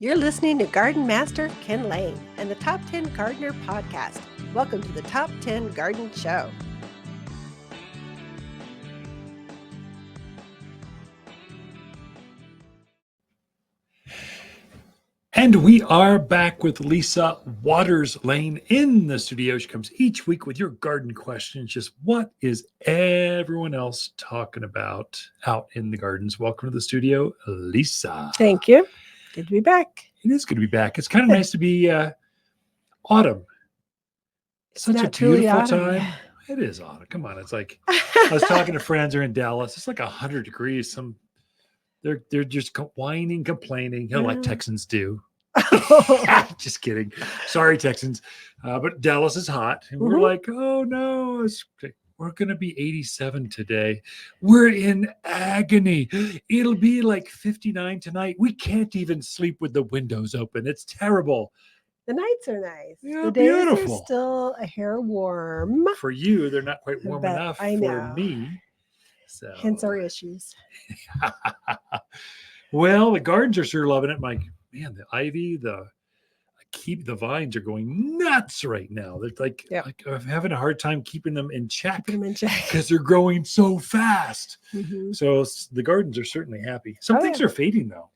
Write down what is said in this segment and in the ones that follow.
You're listening to Garden Master Ken Lain and the Top 10 Gardener Podcast. Welcome to the Top 10 Garden Show. And we are back with Lisa Waters Lane in the studio. She comes each week with your garden questions. Just what is everyone else talking about out in the gardens? Welcome to the studio, Lisa. Thank you. Good to be back. It is good to be back. It's kind of nice to be autumn. Such a beautiful time. It is autumn. Come on. It's like I was talking to friends who are in Dallas. It's like 100 degrees. They're just whining, complaining, like Texans do. Just kidding. Sorry, Texans. But Dallas is hot. And we're like, oh no, we're going to be 87 today. We're in agony. It'll be like 59 tonight. We can't even sleep with the windows open. It's terrible. The nights are nice. Yeah, the days beautiful. are still a hair warm. For you, they're not quite warm enough for me. So. Hence our issues. Well, the gardens are sure loving it. Man, the ivy, the vines are going nuts right now. They're like I'm having a hard time keeping them in check because they're growing so fast. So the gardens are certainly happy. Some things are fading though.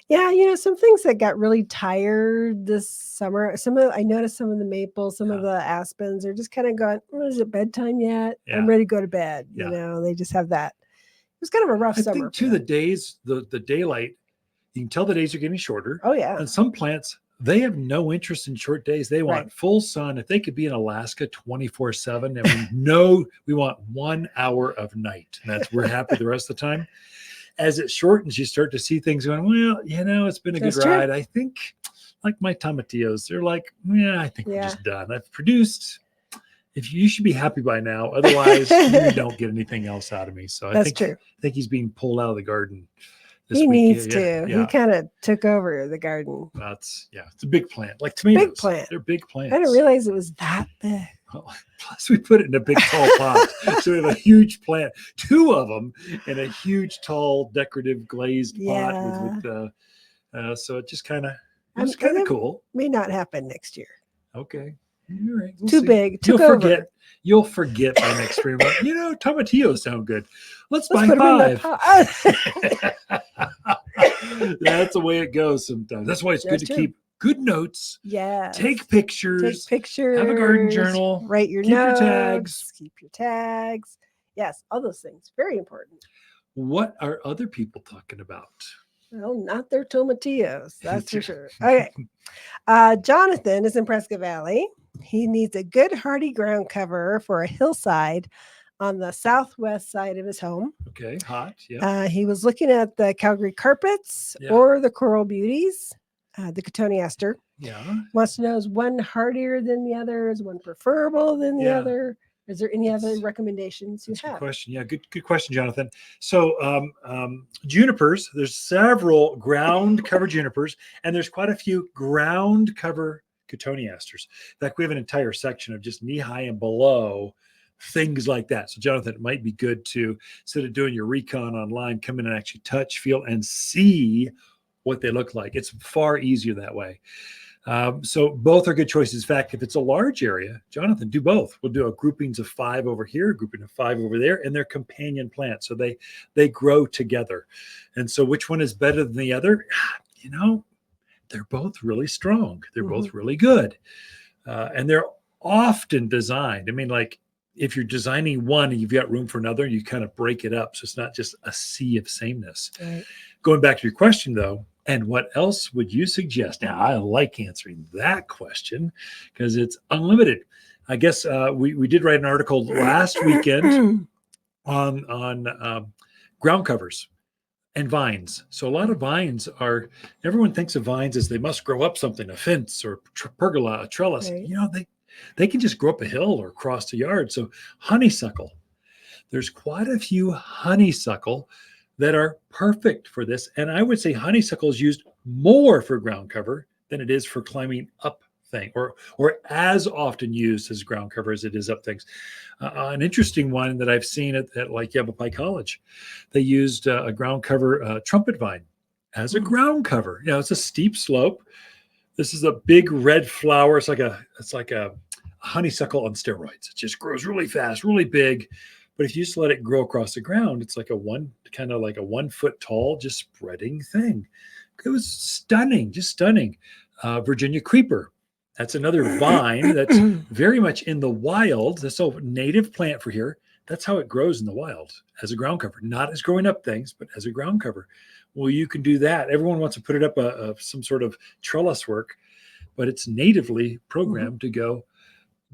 Yeah, some things that got really tired this summer. I noticed some of the maples, some of the aspens are just kind of going, is it bedtime yet? Yeah. I'm ready to go to bed. They just have that. It was kind of a rough summer. I think too, the days, the daylight, you can tell the days are getting shorter. Oh, yeah. And some plants, they have no interest in short days. They want full sun. If they could be in Alaska 24/7, and we want 1 hour of night. And we're happy the rest of the time. As it shortens, you start to see things going, well, it's been a good ride. True. I think like my tomatillos, they're like, I think we're just done. I've produced. If you should be happy by now, otherwise you don't get anything else out of me. So I think he's being pulled out of the garden. He needs to. Yeah. He kind of took over the garden. It's a big plant, like tomatoes. Big plant. They're big plants. I didn't realize it was that big. Well, plus we put it in a big tall pot, so we have a huge plant. 2 of them in a huge tall decorative glazed pot. So it just kind of cool. May not happen next year. Okay. All right, Too big. You'll forget by next spring. Tomatillos sound good. Let's buy 5. That's the way it goes sometimes. That's why it's good to keep good notes. Yeah. Take pictures. Have a garden journal. Write your notes. Keep your tags. Yes, all those things. Very important. What are other people talking about? Well, not their tomatillos. That's for sure. Okay. Jonathan is in Prescott Valley. He needs a good hardy ground cover for a hillside on the southwest side of his home. Okay, hot. Yeah. He was looking at the Calgary carpets or the coral beauties, the cotoneaster. Yeah. Wants to know, is one hardier than the other? Is one preferable than the other? Is there any other recommendations you have? Good question. Yeah, good question, Jonathan. So junipers, there's several ground cover junipers, and there's quite a few ground cover cotoneasters. In fact, we have an entire section of just knee-high and below things like that. So, Jonathan, it might be good to, instead of doing your recon online, come in and actually touch, feel, and see what they look like. It's far easier that way. So both are good choices. In fact, if it's a large area, Jonathan, do both. We'll do a groupings of 5 over here, a grouping of 5 over there, and they're companion plants. So they grow together. And so which one is better than the other? They're both really strong. They're both really good. And they're often designed. Like if you're designing one and you've got room for another, you kind of break it up. So it's not just a sea of sameness. Right. Going back to your question, though, and what else would you suggest? Now, I like answering that question because it's unlimited. I guess we did write an article last weekend on ground covers and vines. So a lot of vines everyone thinks of vines as they must grow up something, a fence or pergola, a trellis. Right. They can just grow up a hill or across the yard. So honeysuckle, there's quite a few honeysuckle that are perfect for this. And I would say honeysuckle is used more for ground cover than it is for climbing up thing, or as often used as ground cover as it is up things. An interesting one that I've seen at like Yavapai College, they used a ground cover trumpet vine. as a ground cover. It's a steep slope. This is a big red flower. It's like a honeysuckle on steroids. It just grows really fast, really big. But if you just let it grow across the ground, it's like a 1 foot tall, just spreading thing. It was stunning, just stunning. Virginia creeper. That's another vine that's very much in the wild. That's a native plant for here. That's how it grows in the wild, as a ground cover, not as growing up things, but as a ground cover. Well, you can do that. Everyone wants to put it up some sort of trellis work, but it's natively programmed to go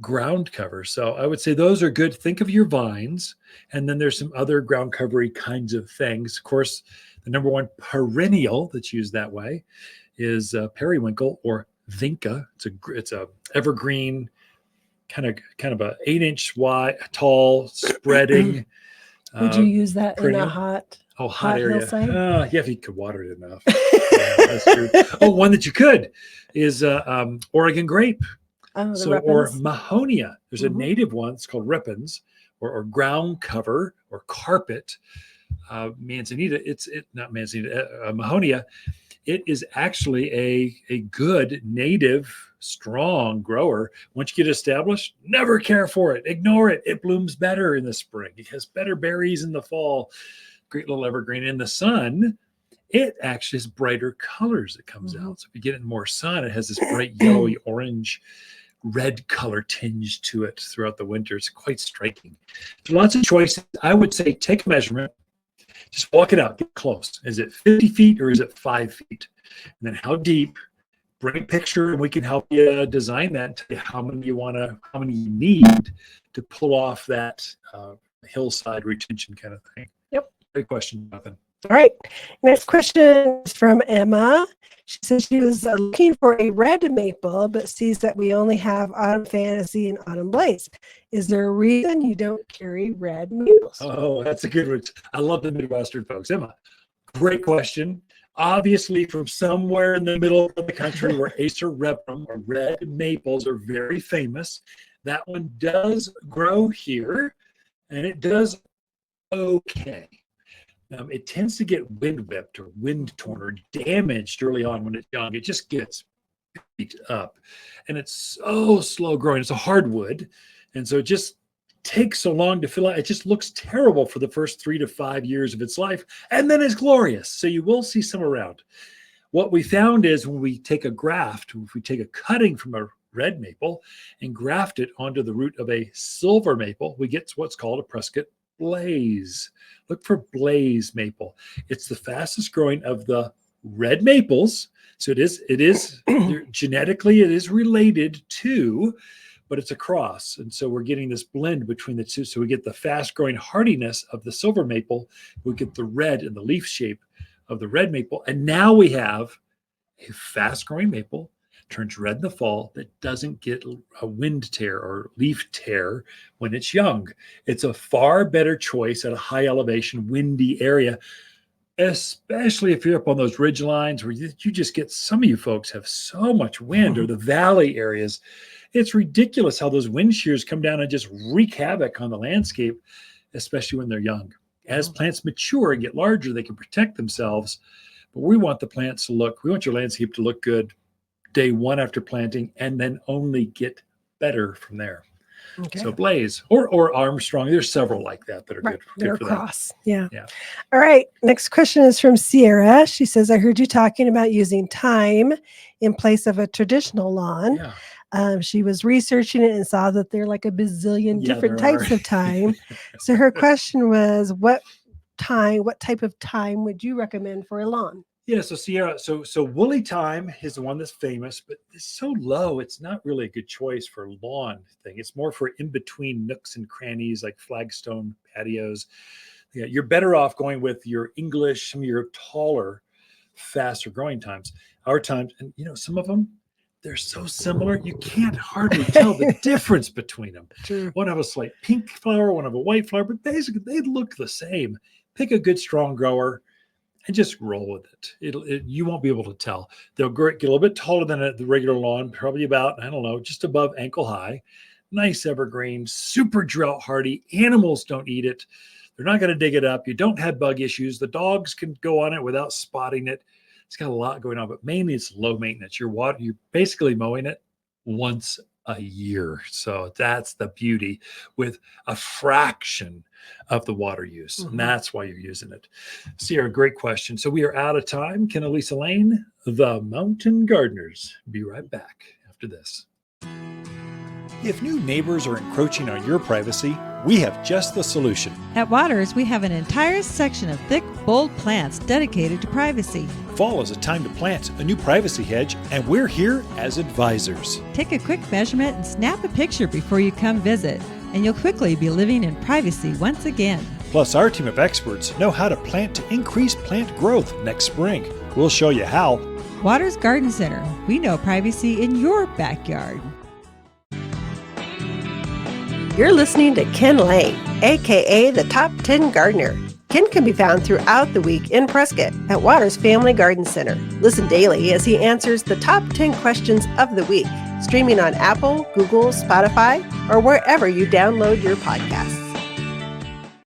ground cover. So I would say those are good. Think of your vines, and then there's some other ground covery kinds of things. Of course, the number one perennial that's used that way is periwinkle or vinca. It's a evergreen, kind of a 8-inch wide, tall, spreading. Would you use that perennial in a hot area? hillside? Yeah, if you could water it enough. Yeah, that's true. One that you could is Oregon grape. Or Mahonia. There's a native one. It's called Rippens, or ground cover, or carpet. Manzanita. It's not Manzanita. Mahonia. It is actually a good native, strong grower. Once you get established, never care for it. Ignore it. It blooms better in the spring. It has better berries in the fall. Great little evergreen. In the sun, it actually has brighter colors that comes out. So if you get it in more sun, it has this bright yellowy, orange, red color tinge to it throughout the winter. It's quite striking. There's lots of choices. I would say take a measurement. Just walk it out, get close. Is it 50 feet or is it 5 feet? And then how deep? Bring a picture and we can help you design that and tell you how many you need to pull off that hillside retention kind of thing. Yep. Great question, Jonathan. All right. Next question is from Emma. She says she was looking for a red maple, but sees that we only have Autumn Fantasy and Autumn Blaze. Is there a reason you don't carry red maples? Oh, that's a good one. I love the Midwestern folks. Emma, great question. Obviously, from somewhere in the middle of the country where Acer reprum or red maples are very famous, that one does grow here, and it does okay. It tends to get wind whipped or wind torn or damaged early on when it's young. It just gets beat up, and it's so slow growing. It's a hardwood, and so it just takes so long to fill out. It just looks terrible for the first 3 to 5 years of its life, and then it's glorious. So you will see some around. What we found is when we take a graft, if we take a cutting from a red maple and graft it onto the root of a silver maple, we get what's called a Prescott Blaze. Look for Blaze maple. It's the fastest growing of the red maples. So it is genetically it is related to, but it's a cross. And so we're getting this blend between the two. So we get the fast growing hardiness of the silver maple. We get the red and the leaf shape of the red maple. And now we have a fast growing maple, turns red in the fall, that doesn't get a wind tear or leaf tear when it's young. It's a far better choice at a high elevation, windy area, especially if you're up on those ridge lines where you just get, some of you folks have so much wind, or the valley areas. It's ridiculous how those wind shears come down and just wreak havoc on the landscape, especially when they're young. As plants mature and get larger, they can protect themselves. But we want we want your landscape to look good day one after planting, and then only get better from there. Okay. So Blaze or Armstrong, there's several like that that are good. They're for cross. Yeah. Yeah. All right. Next question is from Sierra. She says, I heard you talking about using thyme in place of a traditional lawn. Yeah. She was researching it and saw that there are like a bazillion different types of thyme. So her question was, what type of thyme would you recommend for a lawn? Yeah, so Sierra, so woolly thyme is the one that's famous, but it's so low, it's not really a good choice for a lawn thing. It's more for in-between nooks and crannies like flagstone patios. Yeah, you're better off going with your English, some of your taller, faster growing thymes. Our thymes, and some of them, they're so similar, you can't hardly tell the difference between them. True. One have a slight pink flower, one have a white flower, but basically they look the same. Pick a good strong grower and just roll with it. You won't be able to tell. They'll get a little bit taller than the regular lawn, probably about, just above ankle high. Nice evergreen, super drought hardy. Animals don't eat it. They're not going to dig it up. You don't have bug issues. The dogs can go on it without spotting it. It's got a lot going on, but mainly it's low maintenance. You're basically mowing it once a year. So that's the beauty, with a fraction of the water use. And that's why you're using it. Sierra, great question. So we are out of time. Ken Lain, the Mountain Gardeners. Be right back after this. If new neighbors are encroaching on your privacy, we have just the solution. At Waters, we have an entire section of thick, bold plants dedicated to privacy. Fall is a time to plant a new privacy hedge, and we're here as advisors. Take a quick measurement and snap a picture before you come visit, and you'll quickly be living in privacy once again. Plus, our team of experts know how to plant to increase plant growth next spring. We'll show you how. Waters Garden Center. We know privacy in your backyard. You're listening to Ken Lain, aka the Top 10 Gardener. Ken can be found throughout the week in Prescott at Waters Family Garden Center. Listen daily as he answers the top 10 questions of the week, streaming on Apple, Google, Spotify, or wherever you download your podcasts.